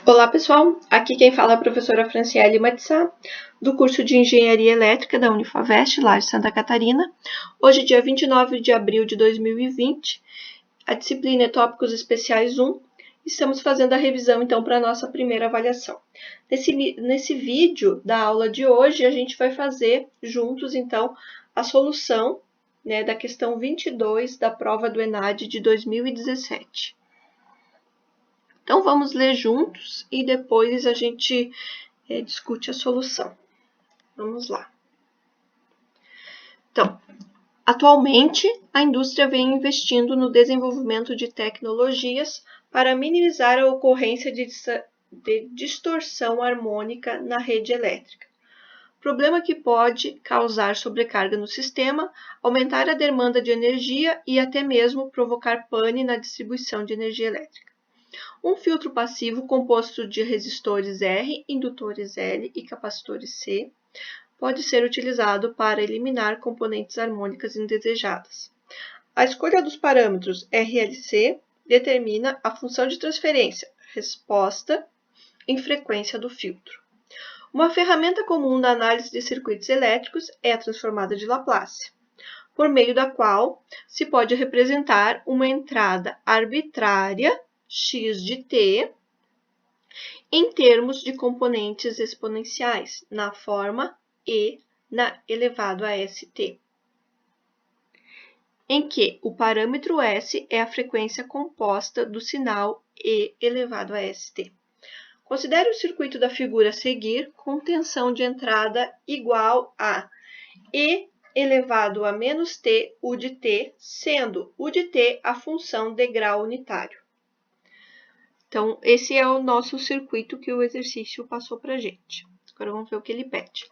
Olá pessoal, aqui quem fala é a professora Franciele Matissá, do curso de Engenharia Elétrica da Unifavest, lá de Santa Catarina. Hoje, dia 29 de abril de 2020, a disciplina é Tópicos Especiais 1. Estamos fazendo a revisão então para a nossa primeira avaliação. Nesse vídeo da aula de hoje, a gente vai fazer juntos então a solução da questão 22 da prova do ENAD de 2017. Então, vamos ler juntos e depois a gente discute a solução. Vamos lá. Então, atualmente, a indústria vem investindo no desenvolvimento de tecnologias para minimizar a ocorrência de distorção harmônica na rede elétrica. Problema que pode causar sobrecarga no sistema, aumentar a demanda de energia e até mesmo provocar pane na distribuição de energia elétrica. Um filtro passivo composto de resistores R, indutores L e capacitores C pode ser utilizado para eliminar componentes harmônicas indesejadas. A escolha dos parâmetros RLC determina a função de transferência, resposta em frequência do filtro. Uma ferramenta comum da análise de circuitos elétricos é a transformada de Laplace, por meio da qual se pode representar uma entrada arbitrária x de t em termos de componentes exponenciais, na forma e elevado a st, em que o parâmetro s é a frequência composta do sinal e elevado a st. Considere o circuito da figura a seguir com tensão de entrada igual a e elevado a menos t U de t, sendo U de t a função de grau unitário. Então, esse é o nosso circuito que o exercício passou para a gente. Agora vamos ver o que ele pede.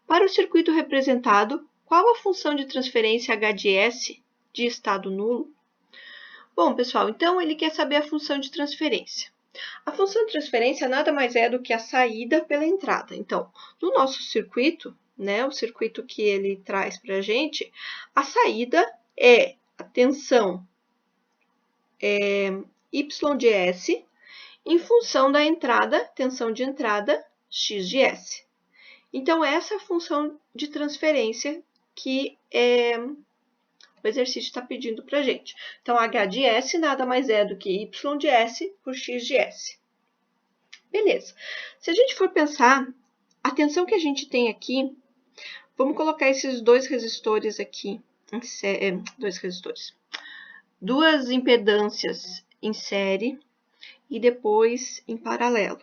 Para o circuito representado, qual a função de transferência H de S de estado nulo? Bom, pessoal, então ele quer saber a função de transferência. A função de transferência nada mais é do que a saída pela entrada. Então, no nosso circuito, o circuito que ele traz para a gente, a saída é a tensão Y de S, em função da entrada, tensão de entrada, x de S. Então, essa é a função de transferência que o exercício está pedindo para a gente. Então, H de S nada mais é do que Y de S por x de S. Beleza. Se a gente for pensar, a tensão que a gente tem aqui, vamos colocar esses dois resistores aqui, duas impedâncias em série, e depois em paralelo.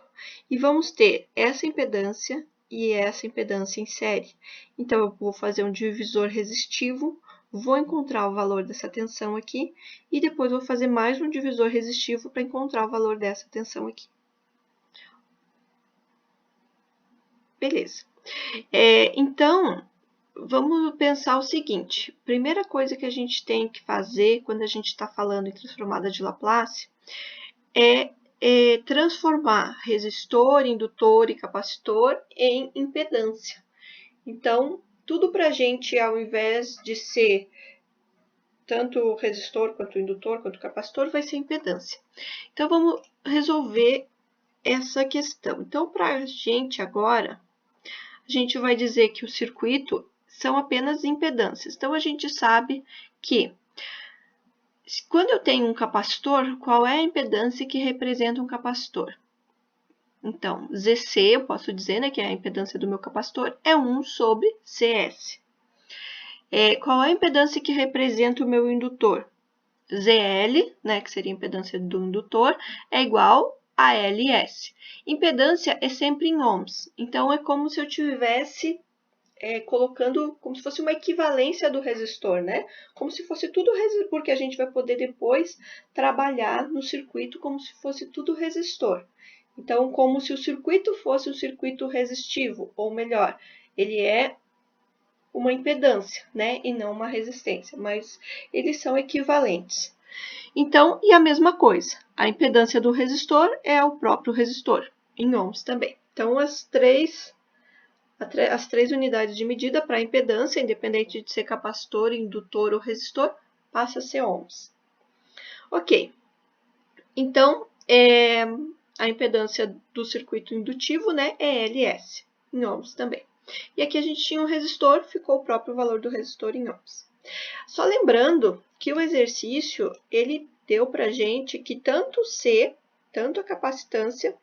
E vamos ter essa impedância e essa impedância em série. Então, eu vou fazer um divisor resistivo, vou encontrar o valor dessa tensão aqui, e depois vou fazer mais um divisor resistivo para encontrar o valor dessa tensão aqui. Beleza. Então, vamos pensar o seguinte. Primeira coisa que a gente tem que fazer quando a gente está falando em transformada de Laplace é transformar resistor, indutor e capacitor em impedância. Então, tudo para a gente, ao invés de ser tanto o resistor, quanto o indutor, quanto o capacitor, vai ser impedância. Então, vamos resolver essa questão. Então, para a gente agora, a gente vai dizer que o circuito são apenas impedâncias. Então, a gente sabe que quando eu tenho um capacitor, qual é a impedância que representa um capacitor? Então, ZC, eu posso dizer que é a impedância do meu capacitor, é 1 sobre CS. Qual é a impedância que representa o meu indutor? ZL, que seria a impedância do indutor, é igual a LS. Impedância é sempre em ohms, então é como se eu tivesse colocando como se fosse uma equivalência do resistor, Como se fosse tudo resistor, porque a gente vai poder depois trabalhar no circuito como se fosse tudo resistor. Então, como se o circuito fosse um circuito resistivo, ou melhor, ele é uma impedância, e não uma resistência, mas eles são equivalentes. Então, e a mesma coisa, a impedância do resistor é o próprio resistor, em ohms também. Então, as três unidades de medida para a impedância, independente de ser capacitor, indutor ou resistor, passa a ser ohms. Ok. Então, A impedância do circuito indutivo, né, é LS, em ohms também. E aqui a gente tinha um resistor, ficou o próprio valor do resistor em ohms. Só lembrando que o exercício, ele deu para a gente que tanto C, tanto a capacitância,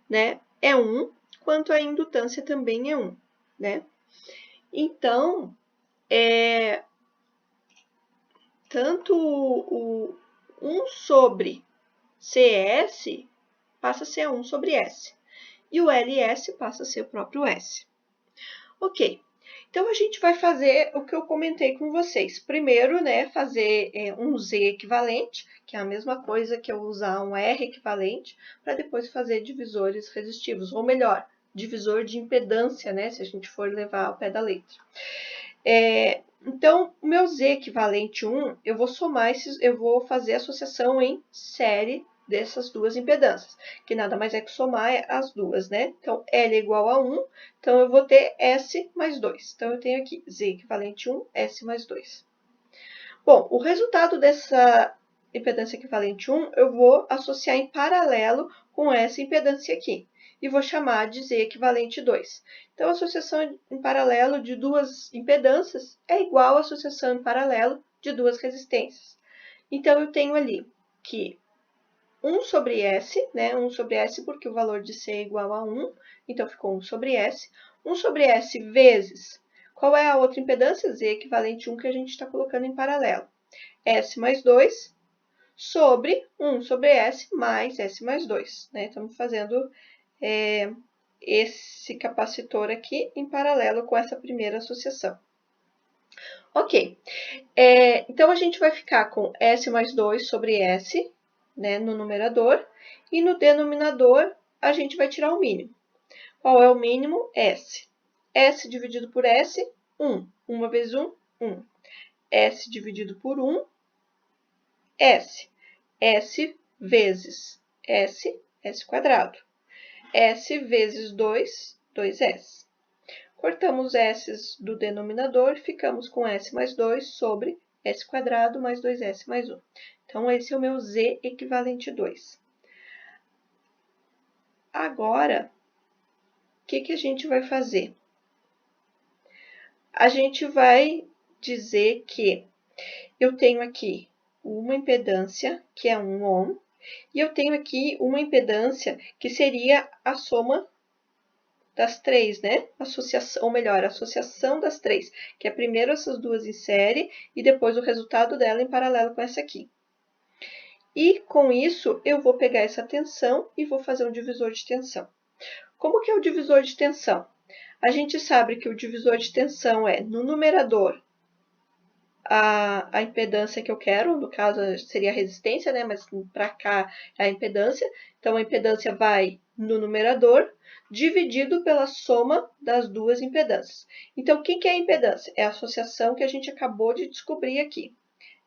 né, é 1, quanto a indutância também é 1, né? Então, tanto o 1 sobre CS passa a ser 1 sobre S. E o LS passa a ser o próprio S. Ok. Então, a gente vai fazer o que eu comentei com vocês. Primeiro, né, fazer um Z equivalente, que é a mesma coisa que eu usar um R equivalente, para depois fazer divisores resistivos. Ou melhor, divisor de impedância, né, se a gente for levar ao pé da letra. Então, o meu Z equivalente 1, eu vou somar eu vou fazer associação em série dessas duas impedâncias, que nada mais é que somar as duas, né? Então, L é igual a 1, então eu vou ter S mais 2. Então, eu tenho aqui Z equivalente 1, S mais 2. Bom, o resultado dessa impedância equivalente 1, eu vou associar em paralelo com essa impedância aqui. E vou chamar de Z equivalente 2. Então, a associação em paralelo de duas impedâncias é igual à associação em paralelo de duas resistências. Então, eu tenho ali que 1 sobre S, né? 1 sobre S porque o valor de C é igual a 1, então ficou 1 sobre S. 1 sobre S vezes, qual é a outra impedância? Z equivalente 1 que a gente está colocando em paralelo. S mais 2 sobre 1 sobre S mais S mais 2. Né? Estamos fazendo esse capacitor aqui em paralelo com essa primeira associação. Ok, então a gente vai ficar com S mais 2 sobre S, né, no numerador, e no denominador a gente vai tirar o mínimo. Qual é o mínimo? S. S dividido por S, 1. 1 vezes 1, 1. S dividido por 1, S. S vezes S, S quadrado. S vezes 2, 2S. Cortamos S do denominador, ficamos com S mais 2 sobre S quadrado mais 2S mais 1. Então, esse é o meu Z equivalente 2. Agora, o que a gente vai fazer? A gente vai dizer que eu tenho aqui uma impedância, que é 1 ohm, e eu tenho aqui uma impedância que seria a soma das três, né? Associação, ou melhor, associação das três, que é primeiro essas duas em série e depois o resultado dela em paralelo com essa aqui. E com isso, eu vou pegar essa tensão e vou fazer um divisor de tensão. Como que é o divisor de tensão? A gente sabe que o divisor de tensão é, no numerador, a impedância que eu quero, no caso seria a resistência, né? Mas para cá é a impedância. Então, a impedância vai no numerador, dividido pela soma das duas impedâncias. Então, o que é a impedância? É a associação que a gente acabou de descobrir aqui.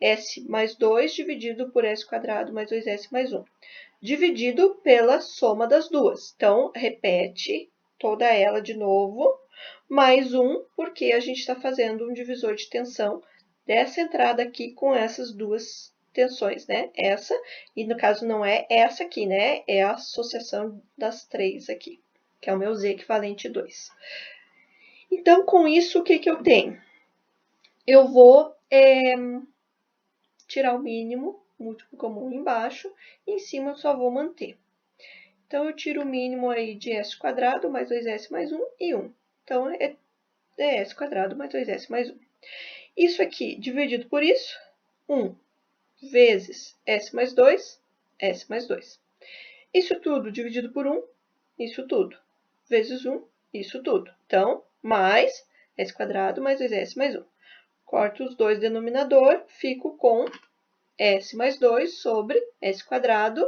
S mais 2 dividido por S quadrado mais 2S mais 1. Dividido pela soma das duas. Então, repete toda ela de novo, mais 1, porque a gente está fazendo um divisor de tensão dessa entrada aqui com essas duas tensões, né? Essa, e no caso não é essa aqui, né? É a associação das três aqui, que é o meu Z equivalente 2. Então, com isso, o que eu tenho? Eu vou tirar o mínimo, múltiplo comum embaixo, e em cima eu só vou manter. Então, eu tiro o mínimo aí de S quadrado mais 2S mais 1 e 1. Então, é S quadrado mais 2S mais 1. Isso aqui dividido por isso, 1 vezes S mais 2, S mais 2. Isso tudo dividido por 1, isso tudo. Vezes 1, isso tudo. Então, mais S quadrado mais 2S mais 1. Corto os dois denominador, fico com S mais 2 sobre S quadrado.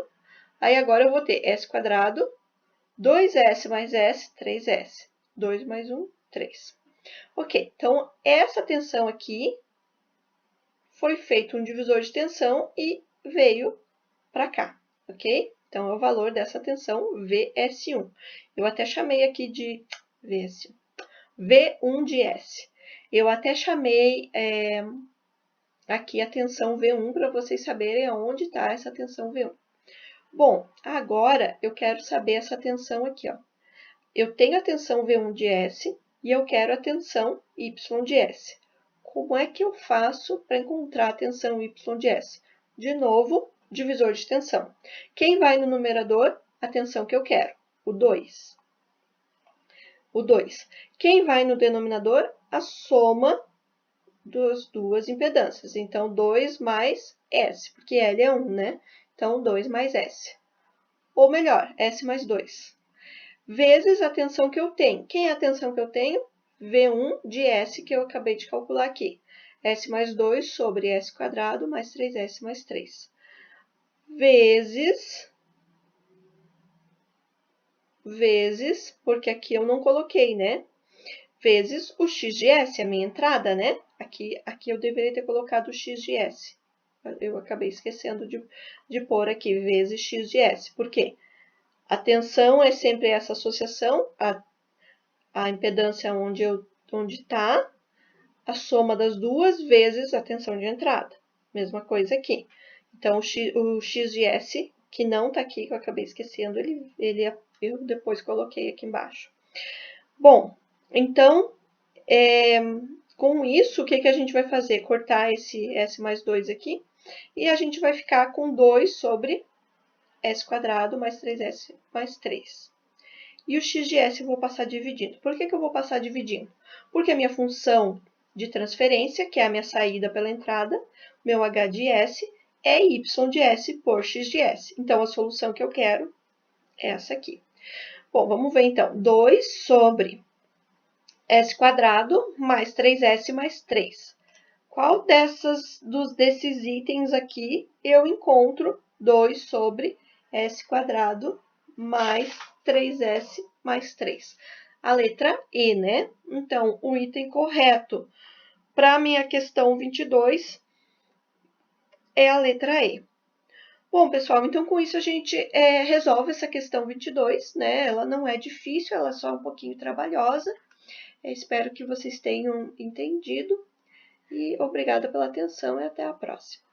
Aí agora eu vou ter S quadrado, 2S mais S, 3S. 2 mais 1, 3. Ok, então essa tensão aqui foi feito um divisor de tensão e veio para cá, ok? Então, é o valor dessa tensão VS1. Eu até chamei aqui de VS1. V1 de S. Eu até chamei aqui a tensão V1 para vocês saberem aonde está essa tensão V1. Bom, agora eu quero saber essa tensão aqui, ó. Eu tenho a tensão V1 de S e eu quero a tensão Y de S. Como é que eu faço para encontrar a tensão Y de S? De novo, divisor de tensão. Quem vai no numerador? A tensão que eu quero, o 2. O 2. Quem vai no denominador? A soma das duas impedâncias. Então, 2 mais S, porque L é 1, né? Então, 2 mais S. Ou melhor, S mais 2. Vezes a tensão que eu tenho. Quem é a tensão que eu tenho? V1 de S, que eu acabei de calcular aqui. S mais 2 sobre S quadrado mais 3S mais 3. Vezes, porque aqui eu não coloquei, né? Vezes o x de S, a minha entrada, né? Aqui eu deveria ter colocado o x de S. Eu acabei esquecendo de pôr aqui, vezes x de S. Por quê? A tensão é sempre essa associação, a impedância onde está, a soma das duas vezes a tensão de entrada. Mesma coisa aqui. Então, o x de S, que não está aqui, que eu acabei esquecendo, eu depois coloquei aqui embaixo. Bom, então, com isso, o que a gente vai fazer? Cortar esse S mais 2 aqui, e a gente vai ficar com 2 sobre S quadrado mais 3S mais 3. E o x de S eu vou passar dividindo. Por que eu vou passar dividindo? Porque a minha função de transferência, que é a minha saída pela entrada, meu h de S, é y de S por x de S. Então, a solução que eu quero é essa aqui. Bom, vamos ver então. 2 sobre S quadrado mais 3S mais 3. Qual desses itens aqui eu encontro 2 sobre S quadrado mais 3S mais 3? A letra E, né? Então, o item correto para a minha questão 22 é a letra E. Bom, pessoal, então com isso a gente resolve essa questão 22, né? Ela não é difícil, ela é só um pouquinho trabalhosa. Eu espero que vocês tenham entendido. E obrigada pela atenção e até a próxima.